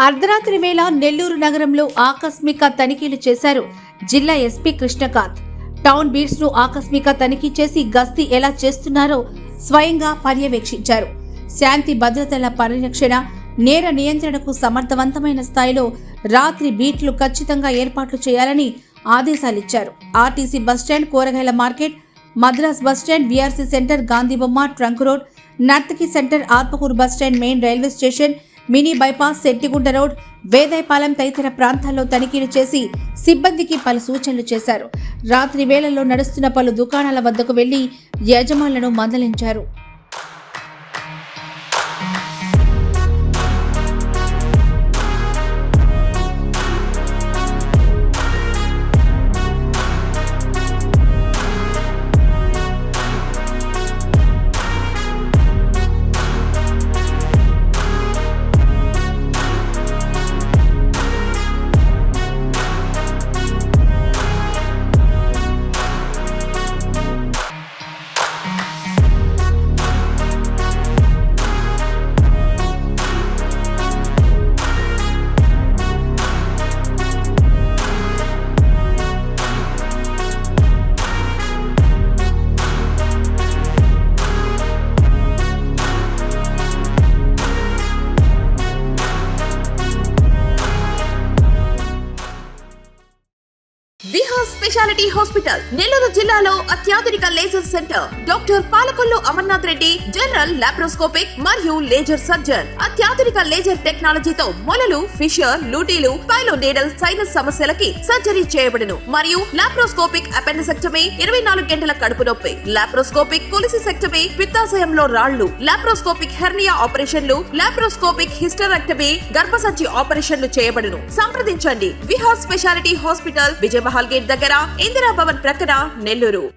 అర్ధరాత్రి వేళ నెల్లూరు నగరంలో ఆకస్మిక తనిఖీలు చేశారు జిల్లా ఎస్పీ కృష్ణకాంత్. టౌన్ బీట్స్ ను ఆకస్మిక తనిఖీ చేసి గస్తీ ఎలా చేస్తున్నారో స్వయంగా పర్యవేక్షించారు. శాంతి భద్రతల పరిరక్షణ, నేర నియంత్రణకు సమర్థవంతమైన స్థాయిలో రాత్రి బీట్లు ఖచ్చితంగా ఏర్పాట్లు చేయాలని ఆదేశాలిచ్చారు. ఆర్టీసీ బస్టాండ్, కూరగాయల market, Madras bus stand, VRC centre, గాంధీబొమ్మ, trunk road, Narthaki centre, Atmakur bus stand, main railway station, mini bypass, Settigunta road, Vedayapalem తదితర ప్రాంతాల్లో తనిఖీలు చేసి సిబ్బందికి పలు సూచనలు చేశారు. రాత్రి వేళల్లో నడుస్తున్న పలు దుకాణాల వద్దకు వెళ్లి యజమానులను మందలించారు. విహాస్ స్పెషాలిటీ హాస్పిటల్ నెల్లూరు జిల్లాలో అత్యాధునిక laser centre. Doctor Palakollu Amarnath Reddy, general laparoscopic మరియు లేజర్ సర్జన్. అత్యాధునిక లేజర్ టెక్నాలజీతో మొలలు, ఫిషర్, లూటీలు, పైలో నీడల్, సైనస్ సమస్యలకి సర్జరీ చేయబడును. మరియు లాప్రోస్కోపిక్ అపెండిసెక్టమీ, 24 గంటల కడుపు నొప్పి, లాప్రోస్కోపిక్ కొలిసిసెక్టమీ, పిత్తాశయంలో రాళ్లు, లాప్రోస్కోపిక్ హెర్నియా ఆపరేషన్లు, లాప్రోస్కోపిక్ హిస్టరెక్టమీ, గర్భసంచి ఆపరేషన్లు చేయబడును. సంప్రదించండి. Vihas speciality hospital, Vijaya Mahal gate దగ్గర, ఇందిరా భవన్ ప్రక్కన, నెల్లూరు.